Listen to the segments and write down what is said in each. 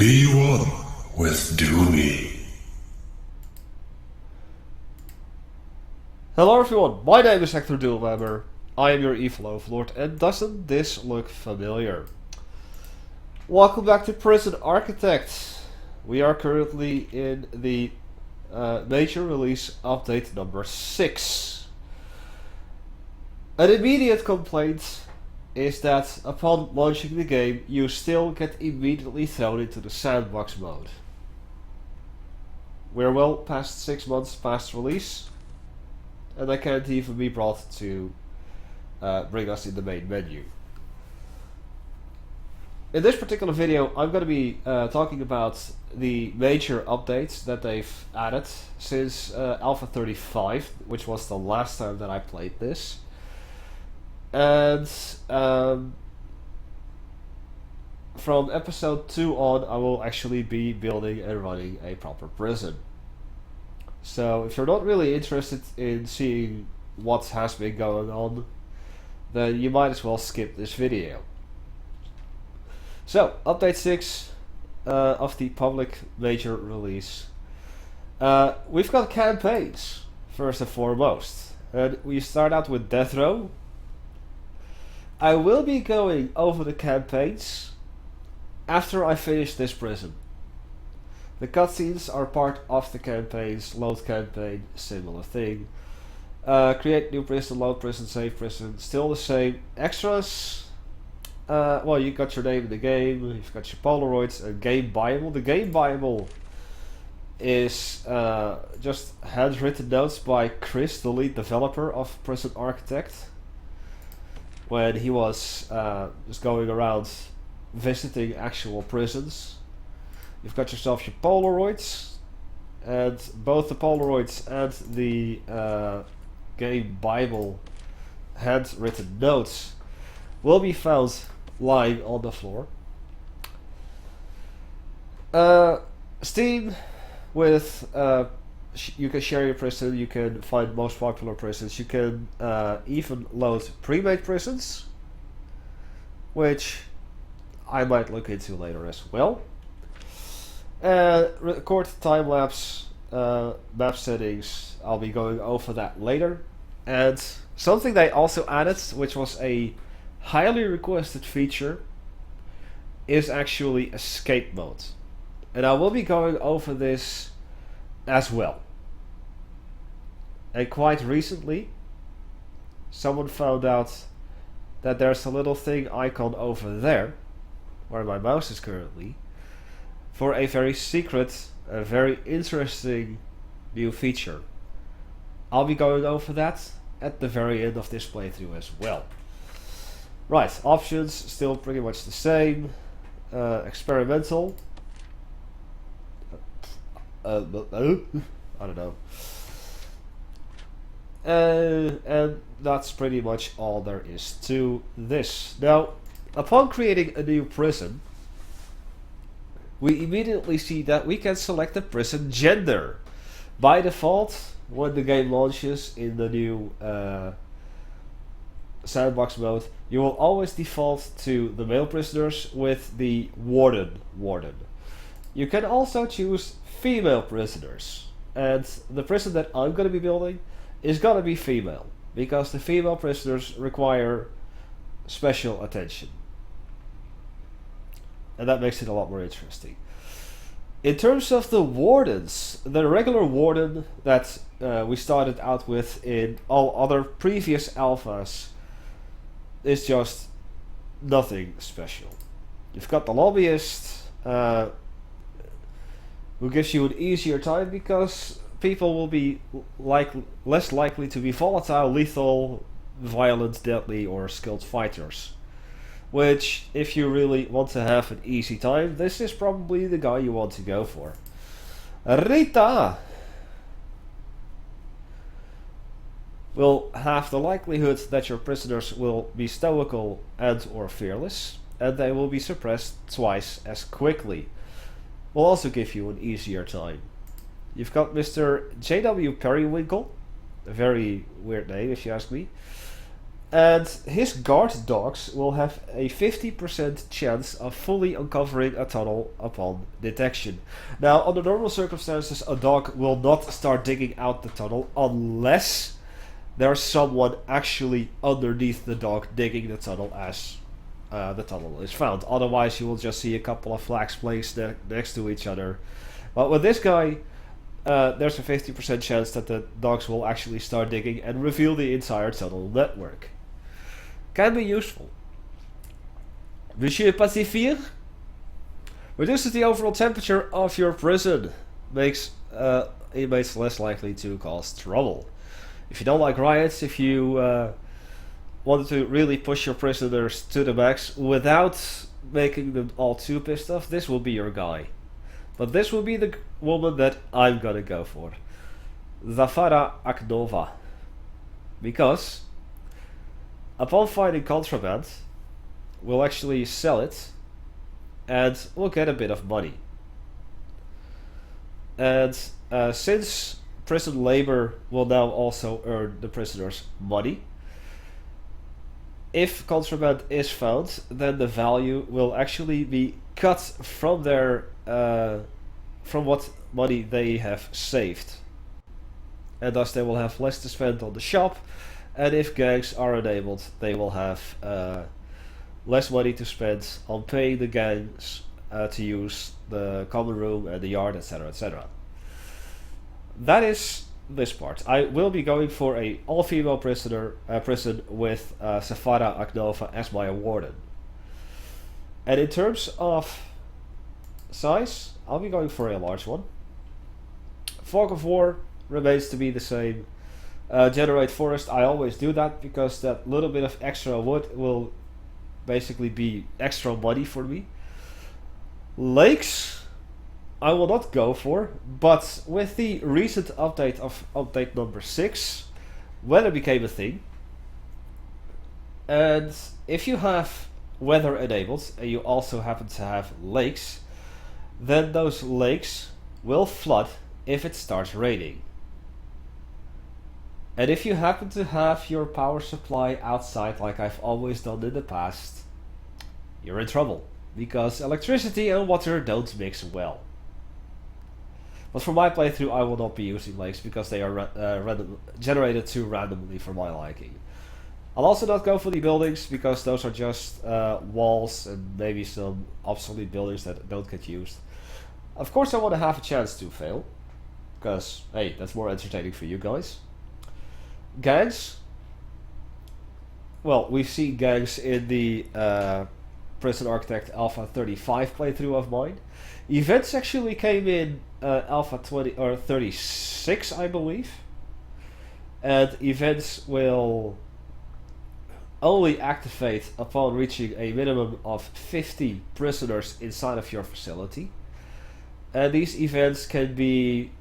Be one with Doomy. Hello everyone, my name is Hecthor Doomhammer. I am your evil overlord, and doesn't this look familiar? Welcome back to Prison Architect. We are currently in the major release update number 6. An immediate complaint is that upon launching the game, you still get immediately thrown into the sandbox mode. We're well past 6 months past release, and I can't even be brought to bring us in the main menu. In this particular video, I'm going to be talking about the major updates that they've added since Alpha 35, which was the last time that I played this. And from episode 2 on, I will actually be building and running a proper prison. So if you're not really interested in seeing what has been going on, then you might as well skip this video. So, update 6 of the public major release. We've got campaigns, first and foremost. And we start out with Death Row. I will be going over the campaigns after I finish this prison. The cutscenes are part of the campaigns. Load campaign, similar thing. Create new prison, load prison, save prison, still the same. Extras, well, you got your name in the game, you've got your Polaroids, a game Bible. The game Bible is just handwritten notes by Chris, the lead developer of Prison Architect, when he was just going around visiting actual prisons. You've got yourself your Polaroids, and both the Polaroids and the game Bible handwritten notes will be found lying on the floor. Steam, with you can share your prison, you can find most popular prisons, you can even load pre-made prisons, which I might look into later as well. Record time-lapse map settings, I'll be going over that later. And something they also added, which was a highly requested feature, is actually escape mode. And I will be going over this as well. And quite recently, someone found out that there's a little thing icon over there, where my mouse is currently, for a very secret, a very interesting new feature. I'll be going over that at the very end of this playthrough as well. Right, options still pretty much the same. Experimental. I don't know. And that's pretty much all there is to this. Now, upon creating a new prison, we immediately see that we can select the prison gender. By default, when the game launches in the new sandbox mode, you will always default to the male prisoners with the warden. You can also choose female prisoners, and the prison that I'm going to be building is going to be female, because the female prisoners require special attention. And that makes it a lot more interesting. In terms of the wardens, the regular warden that we started out with in all other previous alphas is just nothing special. You've got the lobbyist, who gives you an easier time because people will be less likely to be volatile, lethal, violent, deadly, or skilled fighters. Which, if you really want to have an easy time, this is probably the guy you want to go for. Rita will have the likelihood that your prisoners will be stoical and or fearless, and they will be suppressed twice as quickly. Will also give you an easier time. You've got Mr. J.W. Periwinkle, a very weird name if you ask me. And his guard dogs will have a 50% chance of fully uncovering a tunnel upon detection. Now, under normal circumstances, a dog will not start digging out the tunnel unless there's someone actually underneath the dog digging the tunnel as the tunnel is found. Otherwise, you will just see a couple of flags placed next to each other. But with this guy, there's a 50% chance that the dogs will actually start digging and reveal the entire tunnel network. Can be useful. Monsieur Pacifier reduces the overall temperature of your prison, makes inmates less likely to cause trouble. If you don't like riots, if you wanted to really push your prisoners to the max without making them all too pissed off, this will be your guy. But this will be the woman that I'm gonna go for. Zafara Aknova. Because upon finding contraband, we'll actually sell it and we'll get a bit of money. And since prison labor will now also earn the prisoners money, if contraband is found, then the value will actually be cut from their from what money they have saved, and thus they will have less to spend on the shop. And if gangs are enabled, they will have less money to spend on paying the gangs to use the common room and the yard, etc., etc. That is this part. I will be going for a all-female prison with Zafara Aknova as my warden. And in terms of size, I'll be going for a large one. Fog of War remains to be the same. Generate forest, I always do that because that little bit of extra wood will basically be extra money for me. Lakes, I will not go for, but with the recent update of update number 6, weather became a thing. And if you have weather enabled and you also happen to have lakes, then those lakes will flood if it starts raining. And if you happen to have your power supply outside like I've always done in the past, you're in trouble, because electricity and water don't mix well. But for my playthrough, I will not be using lakes because they are generated too randomly for my liking. I'll also not go for the buildings because those are just walls and maybe some obsolete buildings that don't get used. Of course I want to have a chance to fail, because hey, that's more entertaining for you guys. Gangs. Well, we've seen gangs in the Prison Architect Alpha 35 playthrough of mine. Events actually came in Alpha 20 or 36, I believe. And events will only activate upon reaching a minimum of 50 prisoners inside of your facility. And these events can be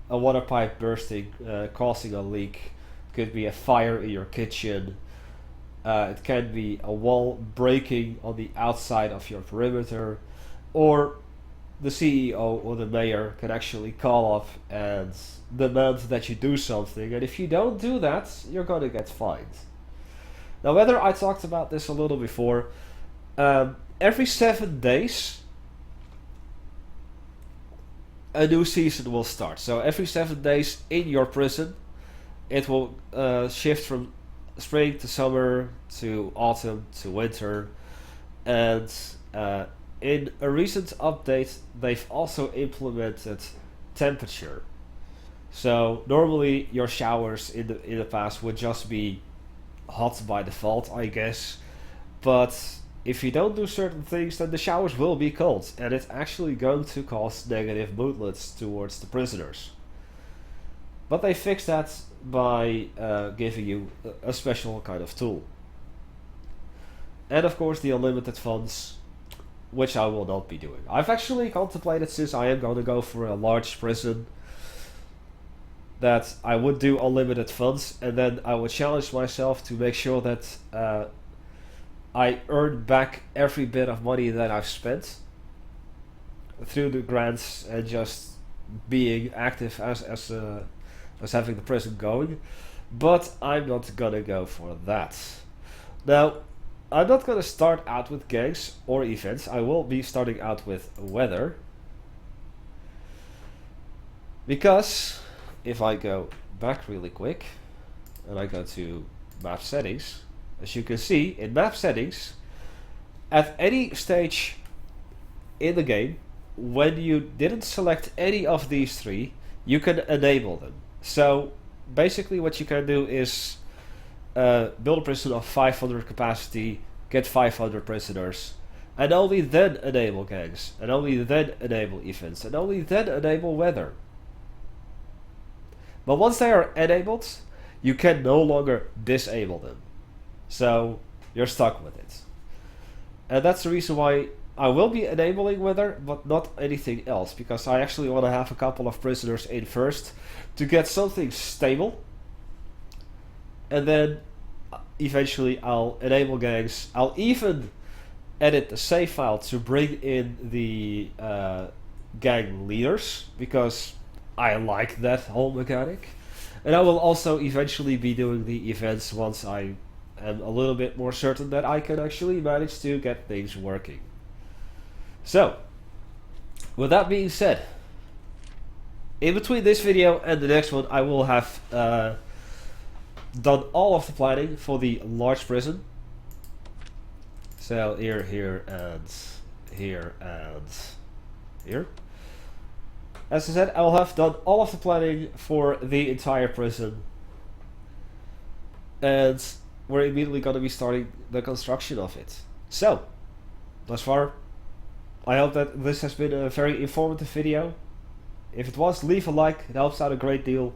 a water pipe bursting, causing a leak. It could be a fire in your kitchen. It can be a wall breaking on the outside of your perimeter, or the CEO or the mayor can actually call up and demand that you do something, and if you don't do that, you're gonna get fined. Now, whether I talked about this a little before, every 7 days a new season will start. So every 7 days in your prison, it will shift from spring to summer to autumn to winter. And in a recent update, they've also implemented temperature. So normally your showers in the past would just be hot by default, I guess. But if you don't do certain things, then the showers will be cold, and it's actually going to cause negative moodlets towards the prisoners. But they fixed that by giving you a special kind of tool. And of course the unlimited funds, which I will not be doing. I've actually contemplated, since I am going to go for a large prison, that I would do unlimited funds, and then I would challenge myself to make sure that I earn back every bit of money that I've spent through the grants and just being active as having the prison going. But I'm not gonna go for that. Now, I'm not going to start out with gangs or events. I will be starting out with weather. Because if I go back really quick and I go to map settings, as you can see in map settings, at any stage in the game, when you didn't select any of these three, you can enable them. So basically what you can do is build a prison of 500 capacity, get 500 prisoners, and only then enable gangs, and only then enable events, and only then enable weather. But once they are enabled, you can no longer disable them. So you're stuck with it. And that's the reason why I will be enabling weather, but not anything else, because I actually want to have a couple of prisoners in first to get something stable. And then eventually I'll enable gangs. I'll even edit the save file to bring in the gang leaders, because I like that whole mechanic. And I will also eventually be doing the events once I am a little bit more certain that I can actually manage to get things working. So, with that being said, in between this video and the next one, I will have done all of the planning for the large prison. So here, here, and here, and here. As I said, I will have done all of the planning for the entire prison. And we're immediately going to be starting the construction of it. So, thus far, I hope that this has been a very informative video. If it was, leave a like, it helps out a great deal.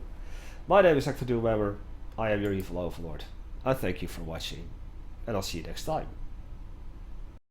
My name is Hecthor Doomhammer, I am your evil overlord. I thank you for watching, and I'll see you next time.